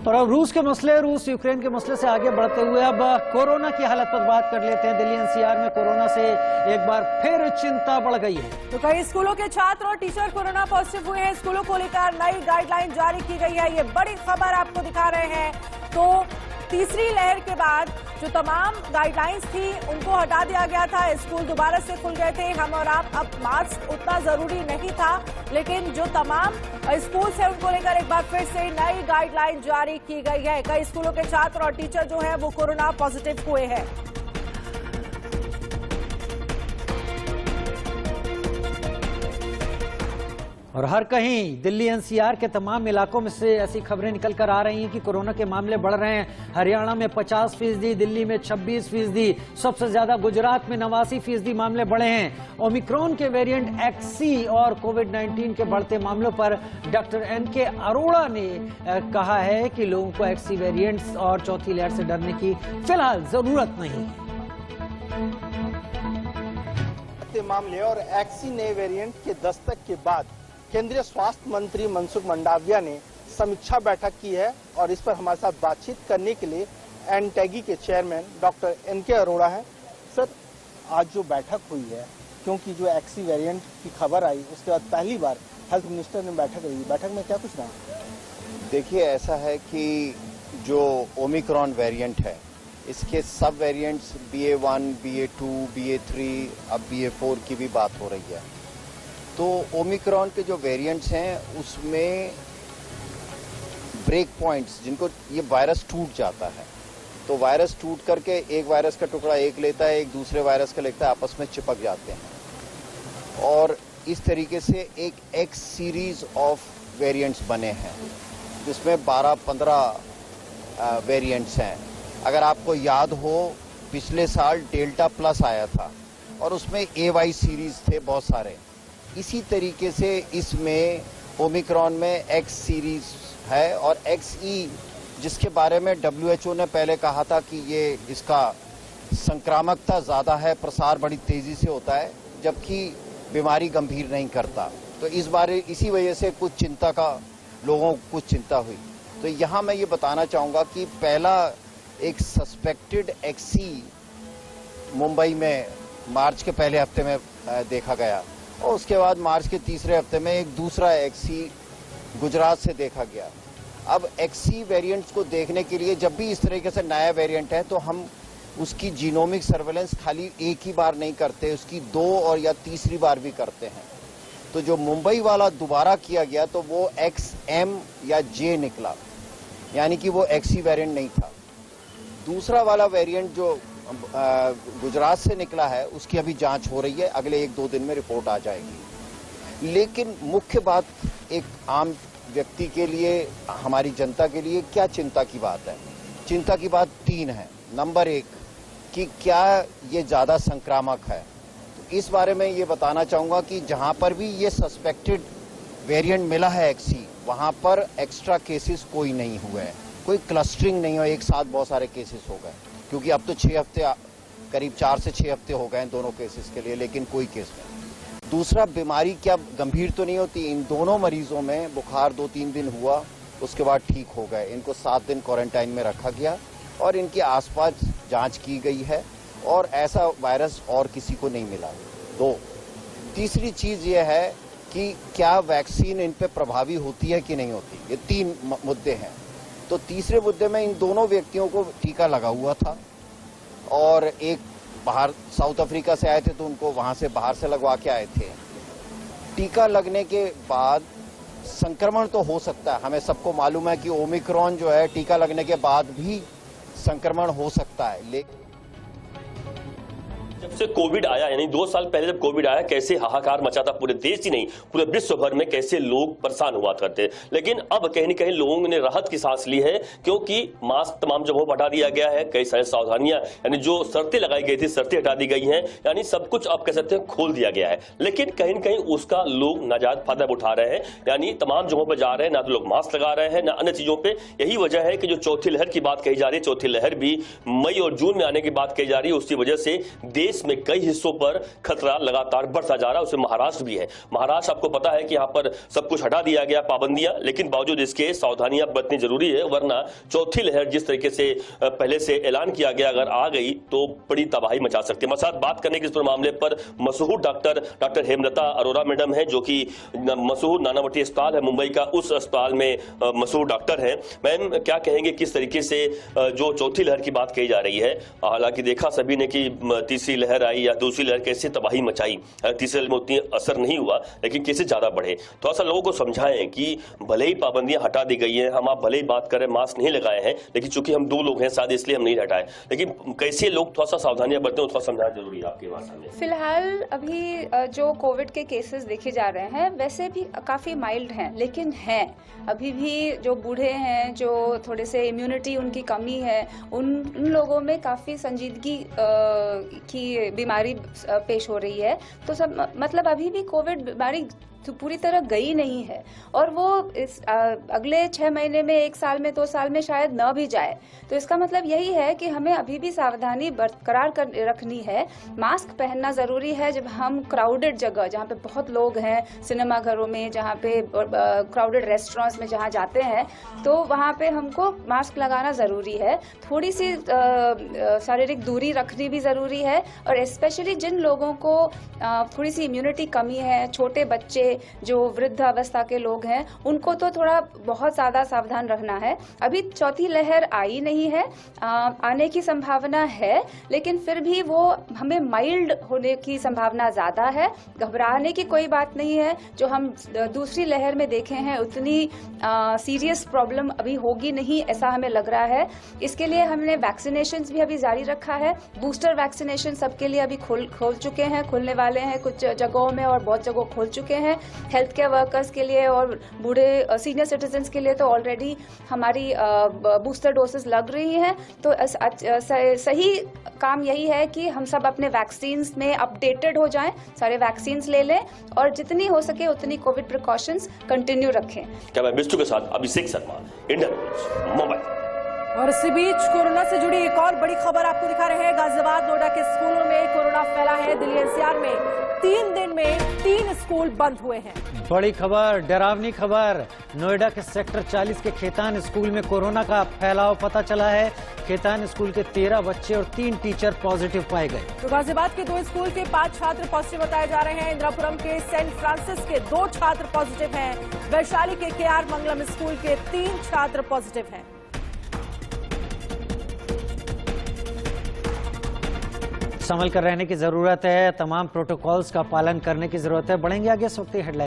तो अब रूस यूक्रेन के मसले से आगे बढ़ते हुए अब कोरोना की हालत पर बात कर लेते हैं। दिल्ली एनसीआर में कोरोना से एक बार फिर चिंता बढ़ गई है। तो कई स्कूलों के छात्र और टीचर कोरोना पॉजिटिव हुए हैं। स्कूलों को लेकर नई गाइडलाइन जारी की गई है। ये बड़ी खबर आपको दिखा रहे हैं। तो तीसरी लहर के बाद जो तमाम गाइडलाइंस थी उनको हटा दिया गया था। स्कूल दोबारा से खुल गए थे। हम और आप अब मास्क उतना जरूरी नहीं था, लेकिन जो तमाम स्कूल्स हैं उनको लेकर एक बार फिर से नई गाइडलाइन जारी की गई है। कई स्कूलों के छात्र और टीचर जो हैं वो कोरोना पॉजिटिव हुए हैं। और हर कहीं दिल्ली एनसीआर के तमाम इलाकों में से ऐसी खबरें निकल कर आ रही हैं कि कोरोना के मामले बढ़ रहे हैं। हरियाणा में 50%, दिल्ली में 26%, सबसे ज्यादा गुजरात में 89% मामले बढ़े हैं। ओमिक्रॉन के वेरिएंट एक्सी और कोविड-19 के बढ़ते मामलों पर डॉक्टर एनके अरोड़ा ने कहा है कि लोगों को एक्सी वेरिएंट्स और चौथी लहर से डरने की फिलहाल जरूरत नहीं है। मामले और एक्सी नए वेरिएंट के दस्तक के बाद केंद्रीय स्वास्थ्य मंत्री मनसुख मंडाविया ने समीक्षा बैठक की है और इस पर हमारे साथ बातचीत करने के लिए एनटैगी के चेयरमैन डॉक्टर एनके अरोड़ा हैं। सर, आज जो बैठक हुई है, क्योंकि जो एक्सी वेरिएंट की खबर आई उसके बाद पहली बार हेल्थ मिनिस्टर ने बैठक रही, बैठक में क्या कुछ रहा? देखिए, ऐसा है कि जो ओमिक्रॉन वेरिएंट है इसके सब वेरिएंट्स BA1, BA2, BA3, अब BA4 की भी बात हो रही है। तो ओमिक्रॉन के जो वेरिएंट्स हैं उसमें ब्रेक पॉइंट्स, जिनको ये वायरस टूट जाता है, तो वायरस टूट करके एक वायरस का टुकड़ा एक लेता है, एक दूसरे वायरस का लेता है, आपस में चिपक जाते हैं और इस तरीके से एक एक्स सीरीज ऑफ वेरिएंट्स बने हैं जिसमें 12-15 वेरिएंट्स हैं। अगर आपको याद हो, पिछले साल डेल्टा प्लस आया था और उसमें AY सीरीज थे बहुत सारे। इसी तरीके से इसमें ओमिक्रॉन में एक्स सीरीज है और XE, जिसके बारे में WHO ने पहले कहा था कि ये इसका संक्रामकता ज़्यादा है, प्रसार बड़ी तेज़ी से होता है, जबकि बीमारी गंभीर नहीं करता। तो इसी वजह से कुछ लोगों को कुछ चिंता हुई। तो यहाँ मैं ये बताना चाहूँगा कि पहला एक सस्पेक्टेड XE मुंबई में मार्च के पहले हफ्ते में देखा गया और उसके बाद मार्च के तीसरे हफ्ते में एक दूसरा XE गुजरात से देखा गया। अब XE वेरिएंट्स को देखने के लिए जब भी इस तरीके से नया वेरिएंट है तो हम उसकी जीनोमिक सर्वेलेंस खाली एक ही बार नहीं करते, उसकी 2 और या तीसरी बार भी करते हैं। तो जो मुंबई वाला दोबारा किया गया तो वो XM या J निकला, यानी कि वो XE वेरिएंट नहीं था। दूसरा वाला वेरिएंट जो गुजरात से निकला है उसकी अभी जांच हो रही है, अगले 1-2 दिन में रिपोर्ट आ जाएगी। लेकिन मुख्य बात एक आम व्यक्ति के लिए, हमारी जनता के लिए क्या चिंता की बात है? चिंता की बात 3 है। नंबर 1 कि क्या ये ज़्यादा संक्रामक है? तो इस बारे में ये बताना चाहूँगा कि जहाँ पर भी ये सस्पेक्टेड वेरिएंट मिला है XE, वहाँ पर एक्स्ट्रा केसेस कोई नहीं हुए हैं, कोई क्लस्टरिंग नहीं हो, एक साथ बहुत सारे केसेस हो गए, क्योंकि अब तो 6 हफ्ते, करीब 4 से 6 हफ्ते हो गए हैं दोनों केसेस के लिए, लेकिन कोई केस नहीं। दूसरा, बीमारी क्या गंभीर तो नहीं होती? इन दोनों मरीजों में बुखार 2-3 दिन हुआ, उसके बाद ठीक हो गए। इनको 7 दिन क्वारंटाइन में रखा गया और इनके आसपास जांच की गई है और ऐसा वायरस और किसी को नहीं मिला। 2, तीसरी चीज ये है कि क्या वैक्सीन इन पे प्रभावी होती है कि नहीं होती? ये 3 मुद्दे हैं। तो तीसरे मुद्दे में इन दोनों व्यक्तियों को टीका लगा हुआ था और एक बाहर साउथ अफ्रीका से आए थे तो उनको वहां से बाहर से लगवा के आए थे। टीका लगने के बाद संक्रमण तो हो सकता है, हमें सबको मालूम है कि ओमिक्रॉन जो है टीका लगने के बाद भी संक्रमण हो सकता है। लेकिन जब से कोविड आया, यानी 2 साल पहले जब कोविड आया, कैसे हाहाकार मचा था पूरे देश ही नहीं पूरे विश्व भर में, कैसे लोग परेशान हुआ करते। लेकिन अब कहीं न कहीं लोगों ने राहत की सांस ली है, क्योंकि मास्क तमाम जगहों पर हटा दिया गया है। कई सारी सावधानियां, यानी जो शर्तें लगाई गई थी, शर्तें हटा दी गई हैं, यानी सब कुछ आप कह सकते हैं खोल दिया गया है। लेकिन कहीं न कहीं उसका लोग नाजायज फायदा उठा रहे हैं, यानी तमाम जगहों पर जा रहे हैं, ना तो लोग मास्क लगा रहे हैं ना अन्य चीजों पर। यही वजह है कि जो चौथी लहर की बात कही जा रही है, चौथी लहर भी मई और जून में आने की बात कही जा रही है, उसकी वजह से देश देश में कई हिस्सों पर खतरा लगातार बढ़ता जा रहा है, उसमें महाराष्ट्र भी है। महाराष्ट्र आपको पता है कि यहाँ पर सब कुछ हटा दिया गया, पाबंदियां, लेकिन बावजूद इसके सावधानियां बरतनी जरूरी है, वरना चौथी लहर जिस तरीके से पहले से ऐलान किया गया अगर आ गई तो बड़ी तबाही मचा सकती है। हमारे साथ बात करने के इस मामले पर मशहूर डॉक्टर हेमलता अरोरा मैडम है, जो कि मशहूर नानावटी अस्पताल है मुंबई का, उस अस्पताल में मशहूर डॉक्टर है। मैम, क्या कहेंगे किस तरीके से जो चौथी लहर की बात कही जा रही है, हालांकि देखा सभी ने कि तीसरी लहर आई या दूसरी लहर कैसे तबाही मचाई, तीसरी लहर में उतनी असर नहीं हुआ लेकिन कैसे ज्यादा बढ़े, थोड़ा सा लोगों को समझाएं कि भले ही पाबंदियां हटा दी गई हैं, हम आप भले ही बात करें मास्क नहीं लगाए हैं, लेकिन चूंकि हम 2 लोग हैं शायद इसलिए हम नहीं हटाए, लेकिन कैसे लोग थोड़ा सा सावधानियां बरतें थोड़ा समझाना जरूरी है आपके भाषा में। फिलहाल अभी जो कोविड के केसेस देखे जा रहे हैं वैसे भी काफी माइल्ड हैं, लेकिन हैं अभी भी जो बूढ़े हैं, जो थोड़े से इम्यूनिटी उनकी कमी है, उन लोगों में काफी संजीदगी की बीमारी पेश हो रही है। तो सब मतलब अभी भी कोविड बीमारी तो पूरी तरह गई नहीं है, और वो इस अगले 6 महीने में, 1 साल में, 2 साल में शायद न भी जाए। तो इसका मतलब यही है कि हमें अभी भी सावधानी बरकरार रखनी है। मास्क पहनना जरूरी है जब हम क्राउडेड जगह, जहाँ पे बहुत लोग हैं, सिनेमा घरों में, जहाँ पे क्राउडेड रेस्टोरेंट्स में जहाँ जाते हैं, तो वहाँ पे हमको मास्क लगाना जरूरी है। थोड़ी सी शारीरिक दूरी रखनी भी जरूरी है, और स्पेशली जिन लोगों को थोड़ी सी इम्यूनिटी कमी है, छोटे बच्चे, जो वृद्ध अवस्था के लोग हैं, उनको तो थोड़ा बहुत ज्यादा सावधान रहना है। अभी चौथी लहर आई नहीं है, आने की संभावना है, लेकिन फिर भी वो हमें माइल्ड होने की संभावना ज्यादा है। घबराने की कोई बात नहीं है। जो हम दूसरी लहर में देखे हैं उतनी सीरियस प्रॉब्लम अभी होगी नहीं, ऐसा हमें लग रहा है। इसके लिए हमने वैक्सीनेशन भी अभी जारी रखा है। बूस्टर वैक्सीनेशन सबके लिए अभी खोल चुके हैं, खुलने वाले हैं कुछ जगहों में, और बहुत जगह खोल चुके हैं। हेल्थ केयर वर्कर्स के लिए और बूढ़े सीनियर सिटीजन्स के लिए तो ऑलरेडी हमारी बूस्टर डोसेस लग रही हैं। तो सही काम यही है कि हम सब अपने वैक्सीन्स में अपडेटेड हो जाएं, सारे वैक्सीन्स ले लें, और जितनी हो सके उतनी कोविड प्रिकॉशंस कंटिन्यू रखें। क्या मैं बिस्टू के साथ अभिषेक शर्मा, इंडियन न्यूज़, मुंबई। और इसी बीच कोरोना से जुड़ी एक और बड़ी खबर आपको दिखा रहे हैं। गाजियाबाद, नोएडा के स्कूलों में कोरोना फैला है। दिल्ली एनसीआर में 3 दिन में 3 स्कूल बंद हुए हैं। बड़ी खबर, डरावनी खबर। नोएडा के सेक्टर 40 के खेतान स्कूल में कोरोना का फैलाव पता चला है। खेतान स्कूल के 13 बच्चे और 3 टीचर पॉजिटिव पाए गए। तो गाजियाबाद के 2 स्कूल के 5 छात्र पॉजिटिव बताए जा रहे हैं। इंदिरापुरम के सेंट फ्रांसिस के 2 छात्र पॉजिटिव हैं। वैशाली के केआर मंगलम स्कूल के 3 छात्र पॉजिटिव हैं। संभल कर रहने की जरूरत है, तमाम प्रोटोकॉल्स का पालन करने की जरूरत है। बढ़ेंगे आगे इस वक्त हेडलाइन।